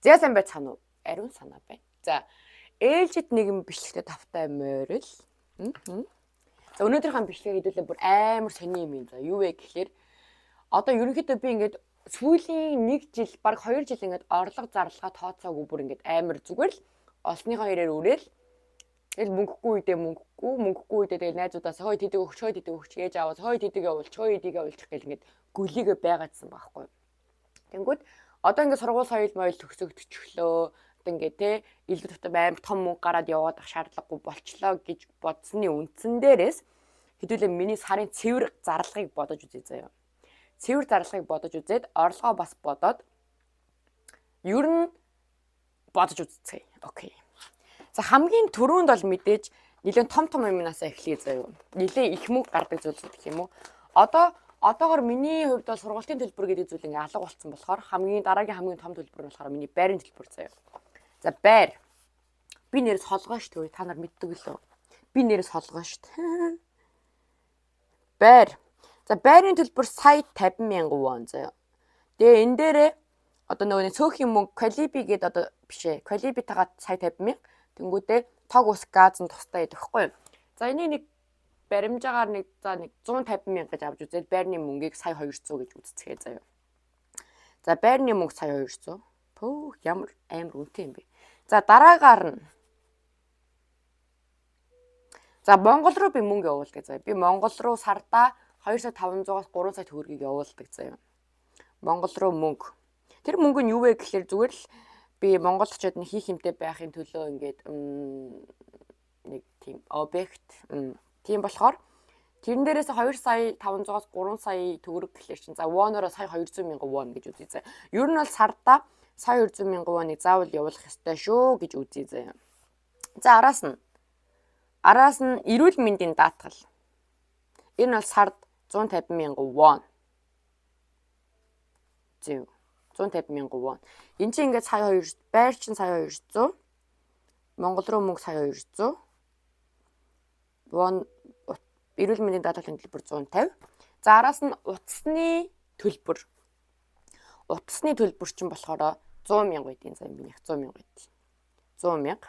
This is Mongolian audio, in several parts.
За сайн байцгаана уу? Ариун санаа байна. За ээлжид нэгэн бичлэгтэй тавтай морил. За өнөөдрийнхээ бичлэгээ хэдүүлээ бүр амар сони юм. За юу вэ гэхээр одоо ерөнхийдөө би ингээд сүүлийн 1 жил баг 2 жил ингээд орлого зарлагаа тооцоогүй бүр ингээд амар зүгээр л олсныхоо хэрээр үрээл тэгэл мөнгөгүй үедээ тэгэл найзуудаас хой тэдэг өгч ээж аваад хой тэдэг явуулч гэл ингээд гүлийгээ байгаадсан байхгүй. Тэнгүүд одоо ингээд сургууль соёл моёл төгсөгдөчлөө. Одоо ингээд те илүү төвтэй амар том мөнгө гараад яваад ах шаардлагагүй болчлоо гэж бодсны үндсэн дээрээс хэдүүлээ миний сарын цэвэр зарлагыг бодож үзье заяа. Цэвэр зарлагыг бодож үзээд орлогоо бас бодоод ер нь бодож үзье. Окей. За хамгийн түрүүнд бол мэдээж нэлээд том юмнаас эхлэе заяа. Нэлээд их мөнгө гардаг зүйлсүүд гэх юм уу. Одоогоор миний хувьд бол сургалтын төлбөр гэдэг зүйл ингээ алга болсон болохоор дараагийн хамгийн том төлбөр нь болохоор миний байрын төлбөр заяа. За байр. Би нэрээс холгоо шүү дээ. Та нар мэддэг лөө. Би нэрээс холгоо шүү дээ. Байр. За байрын төлбөр сая 50,000 вон заяа. Тэгээ энэ дээрээ одоо нөгөө цөөхөн мөнгө Колиби гэдэг одоо бишээ. Колибитагаа сая 50,000. Тэнгүүдээ тог ус газ нь тустай байдаг хгүй. За энийг нэг баримжаагаар нэг 150,000 гэж авч үзээд байрны мөнгийг сая 200 гэж үзцгээе заяа. За байрны мөнгө сая 200. Пөө ямар амар үнэтэй юм бэ. За дараагаар нь. За Монгол руу би мөнгө явуулдаг заяа. Би Монгол руу сардаа 2,500-аас 3 сая төгрөгийг явуулдаг заяа. Монгол руу мөнгө. Тэр мөнгө нь юу вэ гэхээр зүгээр л би монголчууд нь хийх юмтай байхын төлөө ингээд нэг тийм объект тийм болохоор тэрэн дээрээс 2,500-аас 3 сая төгрөг гэхэлэр чинь за вонороо сая 200,000 вон гэж үзье заяа. Ер нь бол сардаа сая 200,000 воныг заавал явуулах ёстой шүү гэж үзье заяа. За араас нь эрүүл мэндийн даатгал. Энэ бол сард 150,000 вон. Зөв. 150,000 вон. Энд чинь ингээд сая 200, байр чинь сая 200. Монгол руу мөнгө сая 200. Вон эрүүл мэндийн даатгалын төлбөр 150. За араас нь утасны төлбөр. Утасны төлбөр чинь болохоор 100,000 байдیں۔ За минийх 100,000 байдیں۔ 100,000.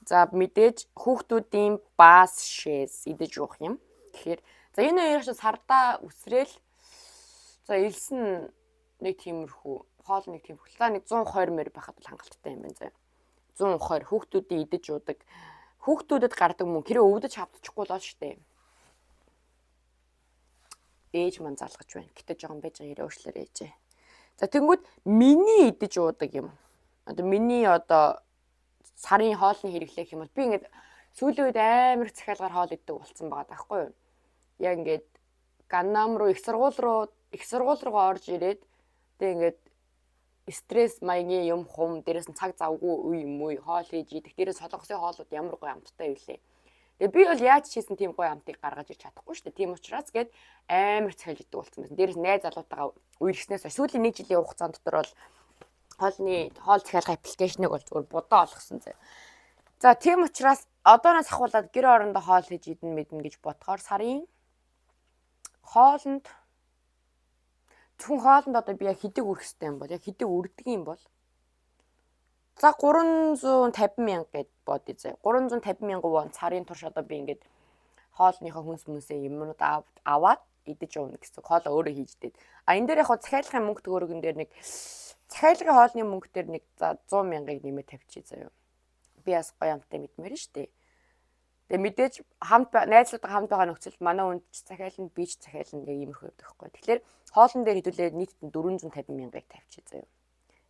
За мэдээж хүүхдүүдийн баас шээс идэж уух юм. Тэгэхээр за энэ хоёрыг чинь сардаа үсрээл за элсэн нэг тиймэрхүү хоол нэг тиймэрхүү. За нэг 120 мөр байхад л хангалттай юм байна заа. 120 хүүхдүүдийн идэж уудаг. Хүүхдүүдэд гардаг мөнгө хэрэг өвдөж хавдчихгүй л штэ. Ээж маань залгаж байна. Гэтэ жоохон байж байгаа хэрэг өөрчлөөр ээжээ. За тэнгүүд миний идэж уудаг юм. Одоо миний сарын хоолны хэрэглэх юм бол би ингээд сүүлийн үед амар захиалгаар хоол иддэг болсон байгаа даахгүй юу. Яг ингээд Ганнам руу их сургууль руу орж ирээд тэгээ ингээд стресс маягийн юм хум дээрээс нь цаг завгүй үе юм уу хоол хийж идэх дээрээс солонгосын хоолууд ямар гоё амттай вэ. Тэгээ би бол яаж хийсэн тийм гоё амтыг гаргаж ирч чадахгүй шүү дээ. Тийм учраас гээд амар захиалж иддэг болсон байсан. Дээрээс найз залуутайгаа үерхснээс сүүлийн 1 жилийн хугацаанд дотор бол хоол захиалгын аппликейшнийг бол зүгээр будаа олгосон зэ. За тийм учраас одооноос ахуулаад гэр орондоо хоол хийж идэн мэднэ гэж бодохоор сарын хоолнд одоо би яг хэдэг үрэх хэвтэй юм бол яг хэдэг үрдэг юм бол за 350,000 гэд бодъё зэ. 350,000 вон сарын турш одоо би ингээд хоолныхоо хүнсээ юмнууд аваад идэж ууна гэсэн. Хоолоо өөрөө хийж дээд. А энэ дээр яг захиалгын мөнгө төгрөгөн дээр нэг захиалгын хоолны мөнгө дээр нэг за 100,000-ыг нэмээд тавьчих заяа. Би бас гоё амтай мэдмээр штэ. Тэгээ мэдээж найзлуудаа хамт байгаа нөхцөл манай үнд захиална би ч захиална гэх иймэрхүү байдаг хгүй. Тэгэхээр хоолн дээр хэдүүлээ нийтдээ 450,000-ыг тавьчих заяа.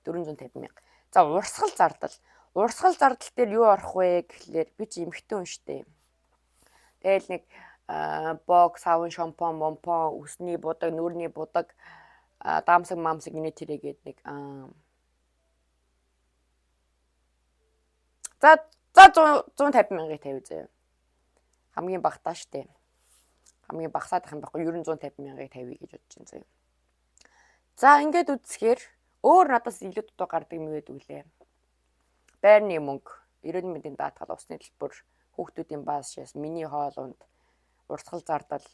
450,000. За урсгал зардал. Урсгал зардал дээр юу орох вэ гэхлээр би чи эмхтэн хүн штэ. Тэгэл нэг бог, савн, шампунь, момпон, үсний будаг, нүрний будаг, даамсаг, мамсаг инээ тэрэгээд нэг за 150,000-ыг тавь заяа. Хамгийн багтаа штэ. Хамгийн багасаад ах юм байхгүй. Ер нь 150,000-ыг тавья гэж бодож байна заяа. За ингээд үзэхээр өөр надаас илүү дутуу гардаг юм гээд үлээ. Байрны мөнгө, эрүүл мэндийн даатгал, усны төлбөр, хүүхдүүдийн баас шээс, миний хоолунд, урсгал зардал,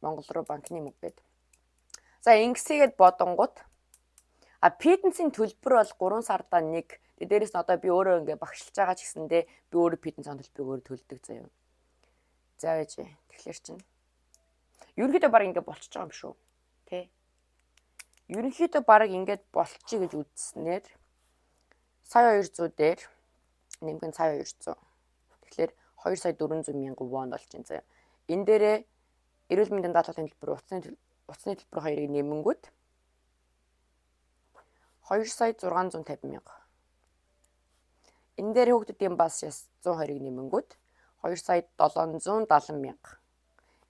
Монгол руу банкны мөнгө гээд. За ингэсгээд бодонгууд А питэнсийн төлбөр бол 3 сардаа 1. Дээрээс нь одоо би өөрөө ингээ багшилж байгаа ч гэсэндээ би өөрөө питэнсийн төлбөрөөр төлдөг заяа. За байж. Тэгэхээр чинь ерөнхийдөө баг ингээ болчихж байгаа юм шүү. Тэ. Ерөнхийдөө баг ингээд болчихъя гэж үзснээр сая 200 дээр нэмгэн сая 200. Тэгэхээр 2 сая 400 мянган вон болж байна заяа. Энэ дээрээ эрүүл мэндийн даатгалын төлбөр, утасны төлбөр хоёрыг нэмэнгүүт 2 сая 650 мянга. Энэ дээр хүүхдүүдийн бас 120-ыг нэмэнгүүт 2 сая 770 мянга.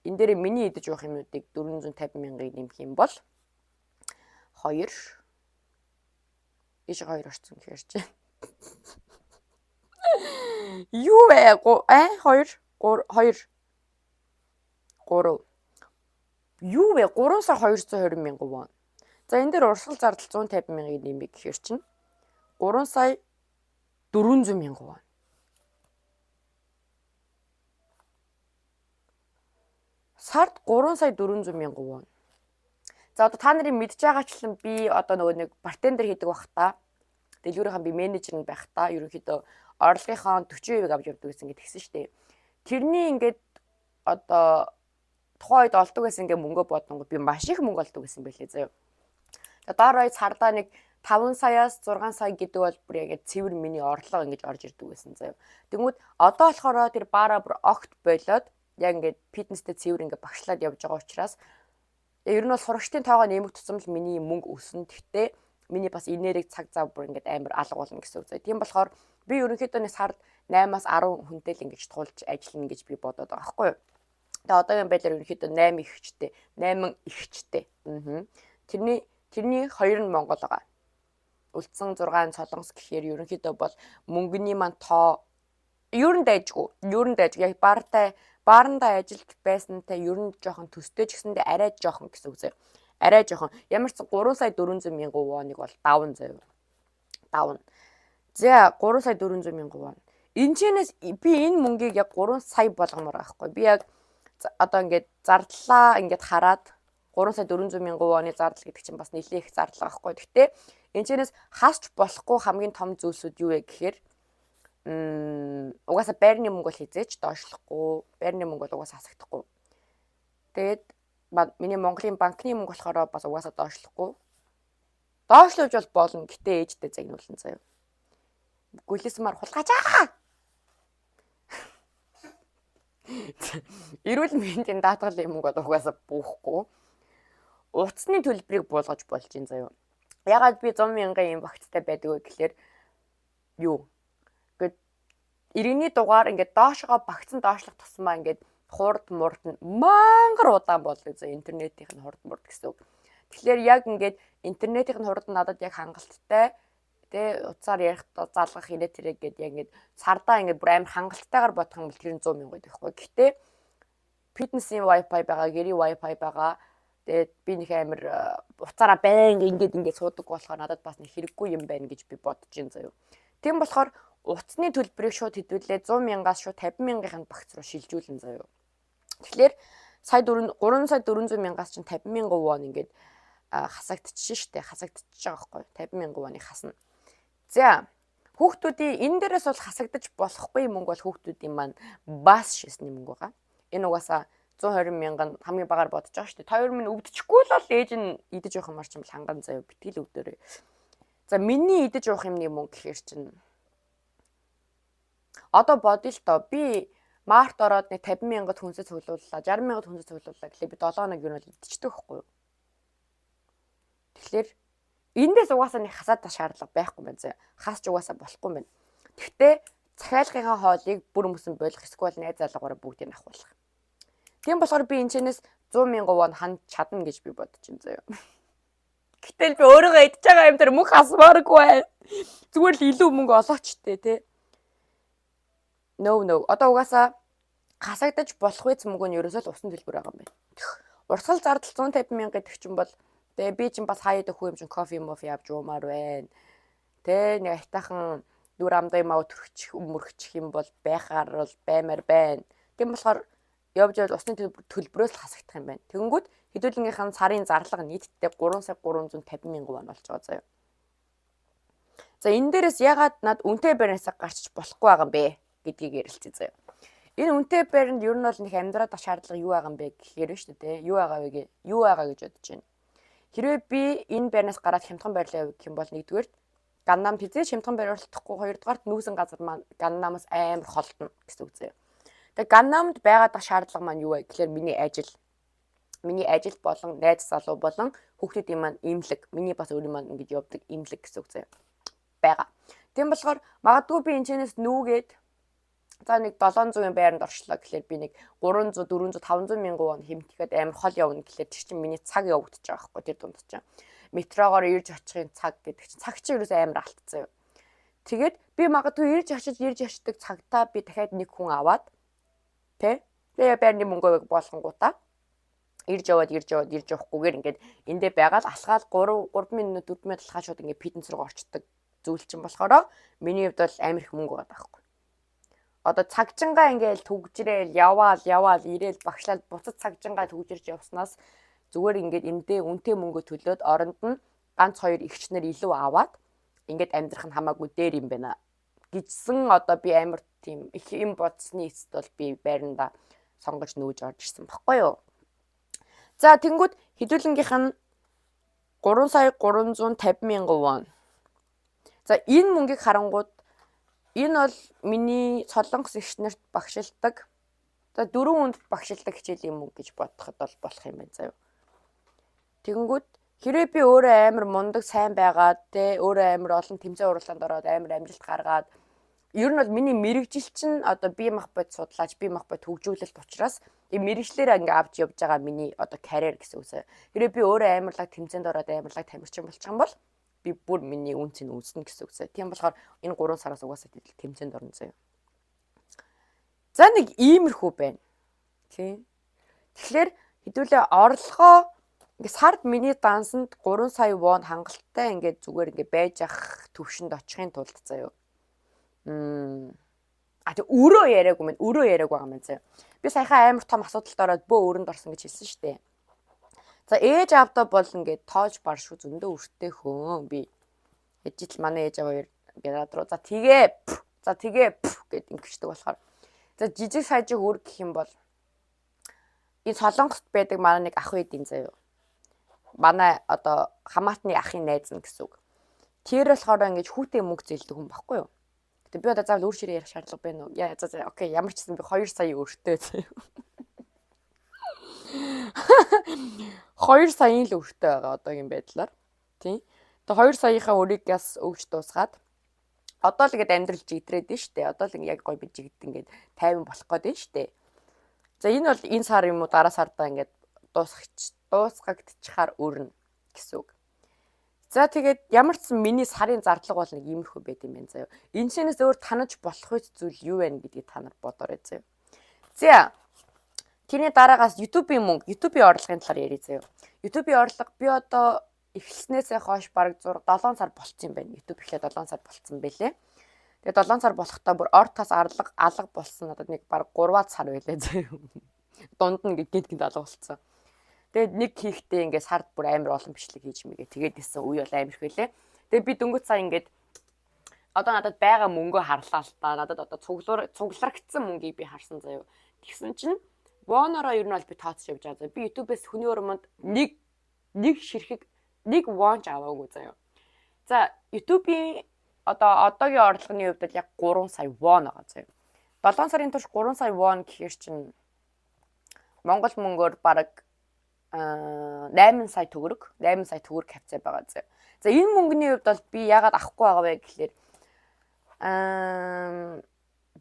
Энэ дээр миний идэж уух юмнуудыг 450 мянгаыг нэмэх юм бол 2 орсон гэхээр чинь юу вэ? 2 юу вэ? 3 сая 220 мянган вон. За энэ дээр урсгал зардал 150 мянгаыг нэмэх гэхээр чинь 3 сая 400 мянган вон. Сард 3 сая 400 мянган вон. За одоо та нарын мэдж байгаачлан би одоо нөгөө нэг бартендер хийдэг байх та. Дэлгүүрийнхэн би менежер нь байх та. Ерөнхийдөө орлогынхоо 40% авч явдаг гэсэн ингэ тэгсэн штеп. Тэрний ингээд одоо тухайн үед олдог гэсэн ингээ мөнгө бодонгод би маш их мөнгө олдог гэсэн байлээ заяа. Доор бай цардаа нэг 5 саяас 6 сая гэдэг бол бүр яг цэвэр миний орлого ингэж орж ирдэг байсан заяа. Тэнгүүд одоо болохоор тэр баараа бүр огт болоод яг ингээд фитнестэй цэвэр ингээ багшлаад явж байгаа учраас ер нь бол сурагчдын тоогоо нэмэх тусам л миний мөнгө өснө. Гэхдээ миний бас энерги цаг зав бүр ингээд амар алга болно гэсэн үг заяа. Тийм болохоор би ерөнхийдөө нэг сард 8-аас 10 хүнтэй л ингэж туулж ажиллана гэж би бодоод байгаа байхгүй юу. Тэгээ одоогийн байдлаар ерөнхийдөө 8 ихчтэй, 8 ихчтэй. Тэрний 2 нь Монгол байгаа. Үлдсэн 6 Солонгос гэхээр ерөнхийдөө бол мөнгөний маань тоо ер нь дайжгүй. Яг баарандаа ажилд байсантай ер нь жоохон төстэй ч гэсэндээ арай жоохон гэсэн үг заяа. Арай жоохон. Ямар ч 3 сая 400 мянган воныг бол давн заяа. Давн. За 3 сая 400 мянган вон. Энэчнээс би энэ мөнгийг яг 3 сая болгомоор байхгүй. Би яг одоо ингээд зардлаа ингээд хараад 3 сая 400 мянган вооны зардал гэдэг чинь бас нэлээд их зардал байхгүй. Гэхдээ энэчнээс хасч болохгүй хамгийн том зүйлсүүд юу вэ гэхээр угаасаа байрны мөнгө бол хизээч доошлохгүй. Байрны мөнгө бол угаасаа хасагдахгүй. Тэгээд миний Монголын банкны мөнгө болохоор бас угаасаа доошлохгүй. Доошлуулж бол болно. Гэтэ ээжтэй загнуулсан заяа. Гүлэсмар хулгаач аа. Эрүүл мэндийн даатгалын мөнгө бол угаасаа буухгүй. Утасны төлбөрийг буулгаж болж ин заяа. Ягаад би 100 мянган юм багцтай байдаг вэ гэхээр юу? Ингээд иргэний дугаар ингээд доошогоо багцсан доошлох тусмаа ингээд хурд мурд нь мангар удаан болдог заяа. Интернетийнх нь хурд мурд гэсэн үг. Тэгэхээр яг ингээд интернетийнх нь хурд нь надад яг хангалттай. Тэ утсаар ярих залгах инээ тэрэг гээд яг ингээд сардаа ингээд бүр амар хангалттайгаар бодох юм бол тэр нь 100 мянга байдаг байхгүй. Гэхдээ фитнесийн wifi байгаа, гэрийн wifi байгаа. Тэгээд би нэг амар уцаараа байнга ингээд суудаг болохоор надад бас нэг хэрэггүй юм байна гэж би бодож ин заяа. Тийм болохоор утасны төлбөрийг шууд хэдүүлээ 100 мянгаас шууд 50 мянган багц руу шилжүүлэн заяа. Тэгэхээр 3 сая 400 мянгаас чинь 50 мянган вон ингээд хасагдчихжээ штэ. Хасагдчихж байгаа байхгүй. 50 мянган воныг хасна. За хүүхдүүдийн энэ дээрээс бол хасагдаж болохгүй мөнгө бол хүүхдүүдийн маань бас шисний мөнгө байгаа. Энэ угаасаа 120 мянган хамгийн багаар бодож байгаа шүү дээ. Та хоёр минь өвдөчихгүй л бол ээж нь идэж явах юмар ч юм бол ханган заяа битгэл өвдөрөө. За миний идэж явах юмны мөнгө гэхээр чинь одоо бодъё л доо би март ороод нэг 50 мянгад хүнсээ цуглууллаа, 60 мянгад хүнсээ цуглууллаа гэхлээр би 7 хоног юу нь идчихдэг байхгүй юу? Тэгэхээр эндээс угаасаа нэг хасаад шаардлага байхгүй байна заяа. Хасч угаасаа болохгүй байна. Гэхдээ захиалгынхаа хоолыг бүр мөсөн болох эсвэл найз залгаараа бүгдийг авахулах. Тийм болохоор би энэчнээс 100 мянган вон ханд чадна гэж би бодож байна заяа. Гэтэл би өөрийгөө идж байгаа юм дээр мөнх хасмааргүй байна. Зүгээр л илүү мөнгө олоочтой тий. No. Одоо угаасаа хасагдаж болох үс мөнгө нь ерөөсөө л усан төлбөр байгаа юм байна. Урсгал зардал 150 мянга гэдэг чинь бол тэгээ би чинь бас хаяад өхөө юм чинь кофе мофи авч уумаар байна. Тэ нэг айтахан дүр амдаа юм аа мөрөгчих юм бол байхаар бол баймаар байна. Тийм болохоор явж усны төлбөрөөс л хасагдах юм байна. Тэгэнгүүт хэдүүлгийнхаа сарын зарлага нийтдээ 3 сая 350 мянган вон болж байгаа заяа. За энэ дээрээс ягаад над үнэтэй байрнаас гарчиж болохгүй байгаа юм бэ гэдгийг ярилцъя заяа. Энэ үнэтэй байранд ер нь бол нэг амьдраад шаардлага юу байгаа юм бэ гэхээр нь шүү дээ. Юу байгаа гэж бодож байна. Хэрвээ би энэ байрнаас гараад хямдхан байрлаа гэх юм бол нэгдүгээр Ганнам хизээ шимтгэн бариулахгүй, хоёрдугаарт нүүсэн газар маань Ганнамаас амар холдно гэсэн үг заяа. Тэгээ Ганнамд байгаад шаардлага маань юу вэ гэхээр миний ажил болон найз залуу болон хүүхдүүдийн маань имлэг, миний бас өөрийн маань ингэж явдаг имлэг гэсэн үг заяа байгаа. Тийм болохоор магадгүй би энэ чэнэс нүүгээд за нэг 700-ын байранд орчлоо гэхлээр би нэг 300, 400, 500 мянган вон хэмтгэхэд амар хол явна гэхлээр тэр чинь миний цаг явагдаж байгаа байхгүй тэр дунд чинь. Метрогоор ирж очихын цаг гэдэг чинь цаг чинь ерөөсөө амар алдсан юм. Тэгээд би магадгүй ирж очиж цагтаа би дахиад нэг хүн аваад тэгээ байрны мөнгөө болгонгуудаа ирж явахгүйгээр ингээд эндээ байгаад алхаад 3 минут 4 минут алхаад шууд ингээд фитнес руу орчдөг зүйл чинь болохоор миний хувьд бол амар их мөнгө байгаа байхгүй. Одоо цагжингаа ингээд түгжрээл яваал ирээл багшлаад буцаж цагжингаа түгжирч явснаас зүгээр ингээд эндээ үнэтэй мөнгө төлөөд оронд нь ганц хоёр ихчнэр илүү аваад ингээд амьдрах нь хамаагүй дээр юм байна гэжсэн одоо би амар тийм их юм бодсны эцэст бол би байранда сонгож нүүж орж ирсэн баггүй юу. За тэнгууд хэдүүлэнгийнх нь 3,350,000 вон. За энэ мөнгийг харангууд энэ бол миний Солонгос ихчнэрт багшилдаг. За 4 хүнд багшилдаг хичээлийн мөнгө гэж бодоход бол болох юм байна заяа. Тэгэнгүүт хэрвээ би өөрөө амар мундаг сайн байгаад өөрөө амар олон тэмцээн уралдаанд ороод амар амжилт гаргаад ер нь бол миний мэрэгжил чинь одоо бие махбод судлаач бие махбод хөгжүүлэлт учраас энэ мэрэгчлэр ингээ авч явж байгаа миний одоо карьер гэсэн үг. Хэрвээ би өөрөө амарлаг тэмцээнд ороод амарлаг тамирчин болчих юм бол би бүр миний үнц нь үүснэ гэсэн үг. Тийм болохоор энэ 3 сараас угаасаа тэмцээнд орно заяа. За нэг иймэрхүү байна. Тийм. Тэгэхээр хэдүүлээ орлогоо ингээ сард миний дансанд 3 сая вон хангалттай ингээ зүгээр ингээ байж ах төвшөнд очихын тулд заяа. Тэг өрөө яриаггүй байгаа юм заяа. Би саяхан амар том асуудалд ороод бөө өрөнд орсон гэж хэлсэн шүү дээ. За ээж аавдаа бол ингээ тоож бар шүү зөндөө өртөө хөөн би. Ээжил манай ээж аваа гэрад руу за тэгээ гэд ингэждэг болохоор. За жижиг сажиг үр гэх юм бол энэ Солонгост байдаг манай нэг ах үйдийн заяа. Манай одоо хамаатны ахын найз нь гэсэн үг. Тэр болохоор ингэж хүүтэй мөнгө зээлдэг хүн баггүй юу? Гэтэ би одоо заавал өөр ширээ ярих шаардлага байна уу? Яа за окей ямар ч гэсэн би 2 сая өртөө заяа. 2 саяын л өртөө байгаа одоогийн байдлаар. Тийм. Тэгээ 2 саяынхаа өрийгээс өгч дуусгаад одоо л ингэж амьдрал жигдрээд нь штэ. Одоо л яг гоё би жигд ингэж 50 болох гээд нь штэ. За энэ бол энэ сар юм уу дараа сардаа ингэж дуусгагдчихаар өрнө гэсэн үг. За тэгээд ямар ч миний сарын зардлага бол нэг иймэрхүү байт юм байна заяа. Энэ шинээс өөр танаж болох зүйл юу вэ гэдгийг та нар бодоорой заяа. За тэрний дараагаас YouTube-ийн мөнгө, YouTube-ийн орлогын талаар ярив заяа. YouTube-ийн орлого би одоо эхэлснээсээ хойш бараг 7 сар болцсон юм байна. YouTube эхлээд 7 сар болцсон байлээ. Тэгээд 7 сар болохтой бүр ортоос алга болсон надад нэг бараг 3 сар байлаа заяа. Дунд нь гинт алга болцсон. Тэгээд нэг хийхдээ ингээд сард бүр амар олон бичлэг хийж мэгээ. Тэгээд исэн үе бол амар их байлээ. Тэгээд би дөнгөж цаа ингээд одоо надад байгаа мөнгөө харлаа л та. Надад одоо цугларагдсан мөнгийг би харсан заяа. Тэгсэн чинь вонороо ер нь бол би тооцож явж байгаа. Би YouTube-ээс хүний өрмөнд нэг ширхэг нэг вонч аваагүй заяа. За YouTube-ийн одоогийн орлогын хувьд бол яг 3 сая вон байгаа заяа. 7 сарын турш 3 сая вон гэхэр чинь Монгол мөнгөөр бараг 8 сая төгрөг хавцаа байгаа заяа. За энэ мөнгөний хувьд бол би яагаад авахгүй байгаа вэ гэхлээр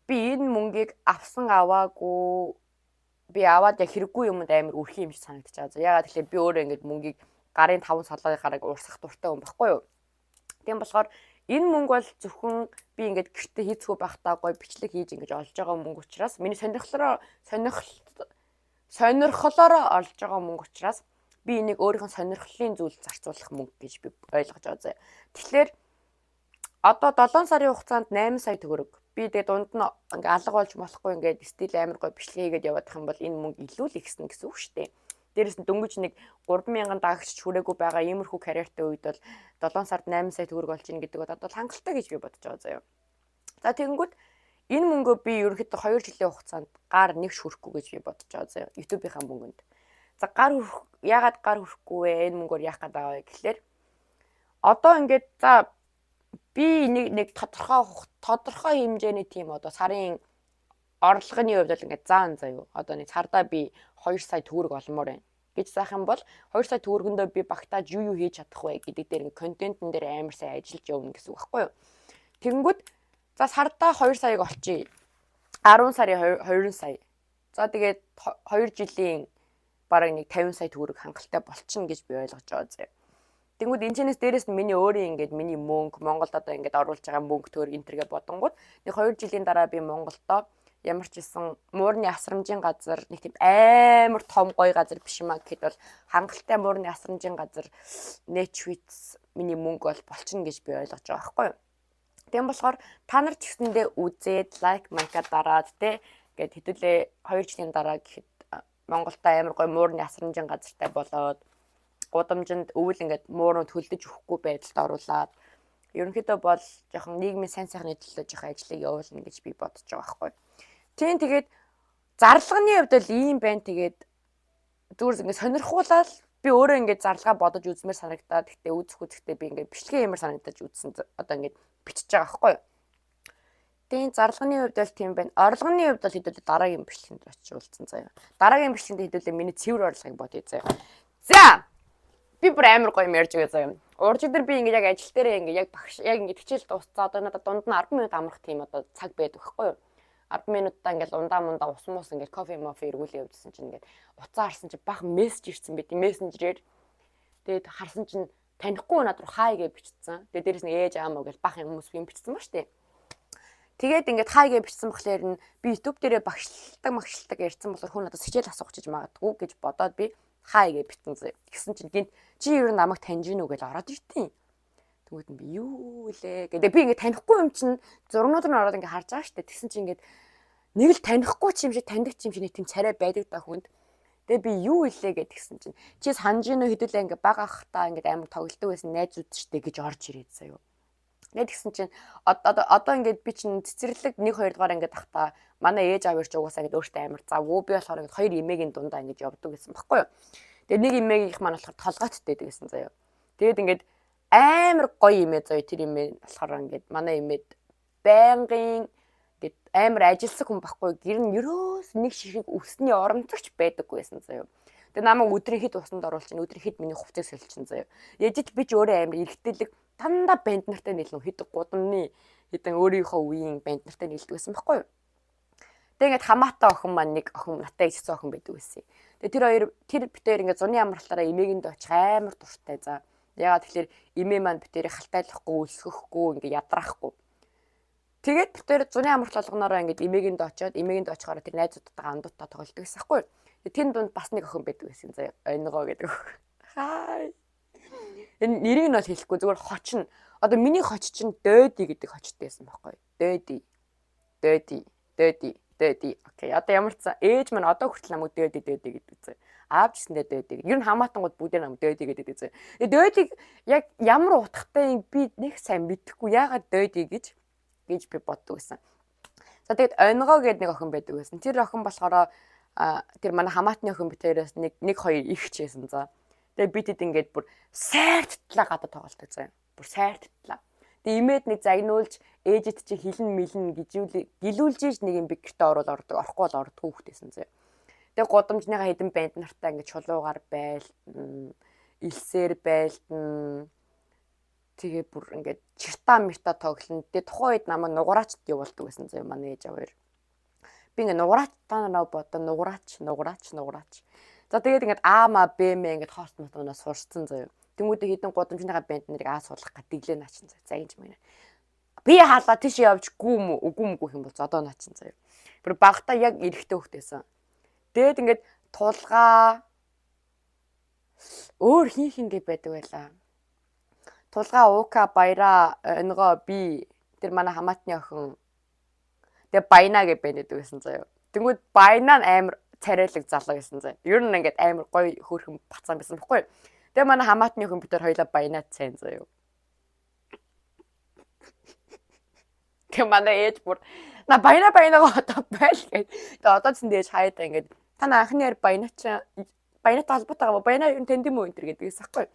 би энэ мөнгийг аваагүй би аваад яг хэрэггүй юмд амар үрхий юм шиг санагдаж байгаа. Яагаад гэхлээр би өөрөө ингэж мөнгийг гарын 5 салгын гараг урсах дуртай хүн байхгүй юу? Тийм болохоор энэ мөнгө бол зөвхөн би ингэж гэртээ хийцгүй байхдаа гоё бичлэг хийж ингэж олж байгаа мөнгө учраас миний сонирхлоор олж байгаа мөнгө учраас би энийг өөрийнхөө сонирхлын зүйл зарцуулах мөнгө гэж би ойлгож байгаа заяа. Тэгэхээр одоо 7 сарын хугацаанд 8 сая төгрөг. Би тэгээ дунд нь ингээ алга болж болохгүй ингээд стил амар гоё бичлэг хийгээд явах юм бол энэ мөнгө илүү л ихсэн гэсэн үг шүү дээ. Дээрээс нь дөнгөж нэг 3,000 дагагч хүрээгүй байгаа иймэрхүү карьертэй үед бол 7 сард 8 сая төгрөг болж ийн гэдэг бодоод бол хангалттай гэж би бодож байгаа заяа. За тэгэнгүүт энэ мөнгөө би ерөнхийдөө 2 жилийн хугацаанд гар нэг шүрхгүй гэж би бодож байгаа заяа. YouTube-ийн мөнгөнд. За яагаад гар хүрэхгүй вэ? Энэ мөнгөөр яах гээд байгаа вэ гэхлээр одоо ингээд за би нэг тодорхой хэмжээний тийм одоо сарын орлогын хувьд бол ингээд заан заяа. Одоо нэг цаардаа би 2 сая төгрөг олмоор байна гэж заах юм бол 2 сая төгрөгөндөө би багтааж юу хийж чадах вэ гэдэг дээр ингээд контентн дээр амар сайн ажиллаж явна гэсэн үг байхгүй юу? Тэгэнгүүт за сардаа 2 саяг олчих. 10 сарын 20 сая. За тэгээд 2 жилийн бараг нэг 50 сая төгрөг хангалттай болчихно гэж би ойлгож байгаа заяа. Тэнгүүд энэ дээрээс нь миний өөрийн ингээд миний мөнгө Монголд одоо ингээд оруулж байгаа мөнгө төр энтергээ бодонгууд нэг 2 жилийн дараа би Монголдоо ямар ч исэн муурны асрамжийн газар нэг тийм амар том гоё газар биш юмаа гэхэд бол хангалттай муурны асрамжийн газар Netflix миний мөнгө бол болчихно гэж би ойлгож байгаа байхгүй юу. Тийм болохоор та нар ч гэсэндээ үзээд лайк майка дараад те ингээд хэдүүлээ 2 жилийн дараа гэхэд Монголдоо амар гоё муурны асрамжийн газартай болоод гудамжинд өвөл ингээд муурууд хөлдөж өгөхгүй байдалд оруулаад ерөнхийдөө бол жоохон нийгмийн сайн сайхны төлөө жоохон ажлыг явуулна гэж би бодож байгаа байхгүй. Тийм тэгээд зарлагын хувьд л ийм байна. Тэгээд зүгээр ингээд сонирхуулаад би өөрөө ингээд зарлагаа бодож үзмээр санагдаад гэхдээ үзэхдээ би ингээд бичлэгээ ямар санагдаж үзсэн одоо ингээд бичиж байгаа байхгүй. Тийм зарлагын хувьд бол тийм байна. Орлогын хувьд бол хэдүүлээ дараагийн бичлэгэнд очиулсан заяа. Дараагийн бичлэгэнд хэдүүлээ миний цэвэр орлогыг бодъё заяа. За би бүр амар гоё юм ярьж байгаа заяа. Урж өдөр би ингээд яг ажил дээрээ ингээд яг багш яг ингээд хичээл дуусцаа одоо надад дунд нь 10 минут амрах тийм одоо цаг байдаг байхгүй юу? 10 минутаа ингээд ундаа ус мус ингээд кофе мофе эргүүлээ явуулсан чинь ингээд уцаа харсан чинь бах мессеж ирсэн байт. Мессенжерээр тэгээд харсан чинь танихгүй над руу хай гэж бичсэн. Тэгээд дээрэс нь ээж аамаа гэж бах юм хүмүүс юм бичсэн ба штэ. Тэгээд ингээд хай гэж бичсэн болохоор нь би YouTube дээрээ багшилдаг ярьсан болохоор хүн надад хичээл асуух гэж магадгүй гэж бодоод би хай гэж битэн зэ. Гэсэн чинь гинт чи ер нь намайг таньж гинүү гэж ороод иртیں۔ Тэгвэл би юу лээ гэдэг би ингээд танихгүй юм чинь зургнууд нь ороод ингээд харж байгаа штэ. Тэгсэн чинь ингээд нэг л танихгүй ч юм шиг таньдаг ч юм шиг нэг тийм царай байдаг та хүнд. Тэгээ би юу илээ гэж тэгсэн чинь чи санаж гинүү хэдүүлээ ингээд бага ахтаа ингээд амар тоглолтог байсан найзууд штэ гэж орж ирээд заяа. Тэгээд тэгсэн чинь одоо ингээд би чинь цэцэрлэг 1 2 дугаар ингээд ахтаа манай ээж аав ирч угаасаа ингээд өөртөө амар завгүй би болохоор ингээд 2 эмээгийн дундаа ингээд явдаг гэсэн баггүй юу. Тэгээд нэг эмээгийнх маань болохоор толгойттэй гэсэн заяа. Тэгээд ингээд амар гоё эмээ заяа тэр эмээ болохоор ингээд манай эмээд байнгын ингээд амар ажилсаг хүн баггүй гэр нь ерөөс нэг ширхэг өсний оромцогч байдаггүй байсан заяа. Тэгээд намайг өдрийн хэд усанд оруулчин өдрийн хэд миний хувцас соличин заяа. Ээжил би ч өөрөө амар эргэтэлэг дандаа банд нартай нийлэн хэд гудамны хэдэн өөрийнхөө үеийн банд нартай нийлдэг байсан баггүй юу. Тэгээд ингээд хамаатай охин маань нэг охин наттай ихсэн охин байдаг байсан. Тэгээд тэр битээр ингээд зуны амралтаараа эмээгэнд очих амар дуртай за. Ягаад тэгэхээр эмээ маань битээр халтайлахгүй өлсгөхгүй ингээд ядраахгүй. Тэгээд битээр зуны амралт болгоноороо ингээд эмээгэнд очиод эмээгэнд очихоор тэр найзуудтайгаа андуутаа тоглолдог байсан байхгүй юу. Тэр дунд бас нэг охин байдаг байсан заяа. Ойнгоо гэдэг. Хай. Энэ нэрийг нь бол хэлэхгүй зүгээр хочин. Одоо миний хоч чинь Дөди гэдэг хочтой байсан байхгүй. Дөди. Окей. Одоо ямар ч ээж маань одоо хүртэл намайг Дөди гэдэг зэ. Аав ч гэсэндээ Дөди. Ер нь хамаатангууд бүгдээ намайг Дөди гэдэг зэ. Дөдиг яг ямар утгатай би нэг сайн мэдэхгүй яагаад Дөди гэж би боддог байсан. За тэгээд Ойнгоо гэдэг нэг охин байдаг байсан. Тэр охин болохоор тэр манай хамаатны охин битээрээс нэг 2 ихч байсан за. Тэгээ би тэд ингээд бүр сайрттлаа гадаа тоглолдог заяа. Бүр сайрттлаа. Тэгээ имээд нэг загнуулж ээжэд чи хилэн мэлэн гилүүлж ийж нэг юм бигэртээ орохгүй бол ордгоо хүүхдээсэн заяа. Тэгээ гудамжныхаа хэдэн банд нартай ингээд чулуугаар байлтан, илсээр байлтан. Тэгээ бүр ингээд чирта мирта тоглоно. Тэгээ тухайн үед намайг нугураачд явуулдаг байсан заяа манай ээж аваар. Би ингээд нугураач та нараа бодоо нугураач. За тэгээд ингээд аама бэмэ ингээд хост мотоноос сурцсан заяа. Тэнгүүдээ хідэн гудамжныхаа банд нарыг суулгах гэдэг дэглээ наачин заяа. За ингэж мэнэ. Би хаалаа тийш явж үгүй юм бол зодоо наачин заяа. Бүр багтаа яг эрэхтэй хөхтэйсэн. Тэгээд ингээд тулгаа өөр хин гээд байдаг байлаа. Тулгаа уука баяра Ойнгоо би тэр манай хамаатны охин тэгээ Баяна гэж байдаг байсан заяа. Тэнгүүд Баяна амар царайлаг залуу гэсэн зэ. Ер нь ингээд амар гоё хөөрхөн бацаан байсан байхгүй. Тэгээ манай хамаатны хүн бид нар хоёлаа баянаад цайн заяа. Тэгээ манай ээж бүр на баянагаа одоо байл гээд. Тэгээ одоо ч дээж хаяада ингээд та анхны яар баянаачаа баянатай холбоотой байгаа баянаа ер нь тэнд юм уу энэ төр гэдгээс ахгүй.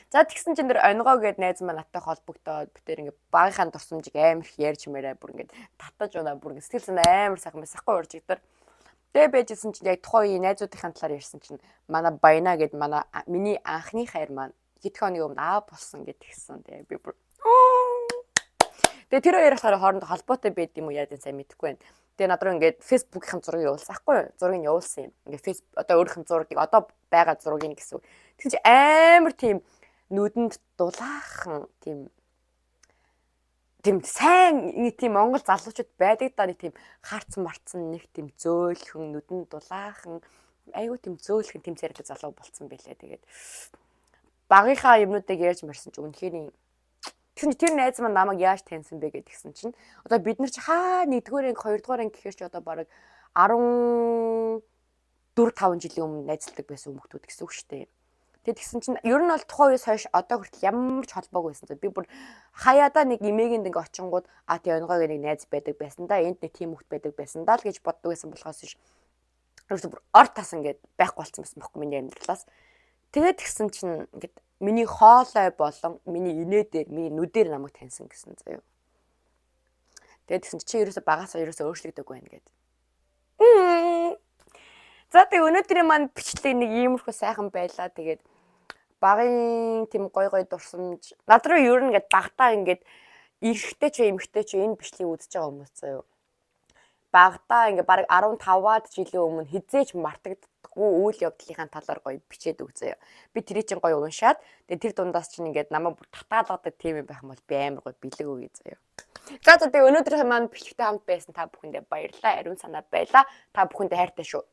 За тэгсэн чинь тэр онгоо гээд найз маань надтай холбогдоод бид тэр ингээд багийнхаа дурсамжийг амар их ярьж мээрээ бүр ингээд татаж унаа бүр ингээд сэтгэл сан амар сайхан байсахгүй уржигдэр. Тэгээ байжсэн чинь яг тухайн үеийн найзуудынхаа талаар ярьсан чинь манай баянаа гээд манай миний анхны хайр маань хэдхэн хоногийн өмнө аав болсон гэд тэгсэн. Тэгээ би бүр тэгээ тэр хоёр болохоор хоорондоо холбоотой байд юм уу яа гэж сайн мэдэхгүй байна. Тэгээ над руу ингээд фэйсбүүкийн зургийг явуулсан ахгүй юу? Зургийг явуулсан юм. Ингээд фэйс одоо өөрийнх нь зургийг одоо байгаа зургийг гэсэн. Тэгсэн чи амар тийм нүдэнд дулаахан тийм сайн нэг тийм монгол залуучууд байдаг да нэг тийм харц марцсан нэг тийм зөөлхөн нүдэнд дулаахан айгуу тийм зөөлхөн тийм царайтай залуу болцсон байлээ. Тэгээд багийнхаа юмнуудыг ярьж марсан чи үнэхээр тэгсэн чи тэр найз маань намайг яаж таньсан бэ гэдгсэн чинь одоо бид нар чи хаа 1-р анги 2-р анги гэхээр чи одоо бараг 14 5 жилийн өмнө найзалдаг байсан хүмүүс гэсэн үг шүү дээ. Тэгээд тэгсэн чинь ер нь бол тухайн үеэс хойш одоо хүртэл ямар ч холбоогүй байсан. Би бүр хаяада нэг эмээгэнд ингээ очингууд тий онгойг нэг найз байдаг байсан да. Энд нэг тийм хөлт байдаг байсан даа л гэж боддог байсан болохоос ш. Ерөөсө бүр ор тас ингээ байхгүй болсон байсан байхгүй миний амьдралаас. Тэгээд тэгсэн чинь ингээд миний хоолой болон миний инээдээр миний нүдээр намайг таньсан гэсэн заяа. Тэгээд тэгсэн чи ерөөсө багасаа ерөөсө өөрчлөгдөг байна гэдэг. За тэг өнөөдрийн маань бичлэг нэг иймэрхүү сайхан байлаа. Тэгээд багын тийм гой дурсамж над руу ер нь ингээд багтаа ингээд эрэгтэй ч эмэгтэй ч энэ бичлэгийг үзэж байгаа хүмүүс заяа. Багтаа ингээд бараг 15-аад жилийн өмнө хизээч мартагддаггүй үйл явдлынхаа талаар гоё бичээд өгзөө. Би тэрийг чинь гоё уншаад тэгээ тэр дундаас чинь ингээд намайг бүр татгаалгадаг тийм юм байх юм бол би амар гоё бэлэг өгье заяа. За тэгээ өнөөдрийн маань бичлэгтэй хамт байсан та бүхэндээ баярлалаа. Ариун санаа байлаа. Та бүхэндээ хайртай шүү.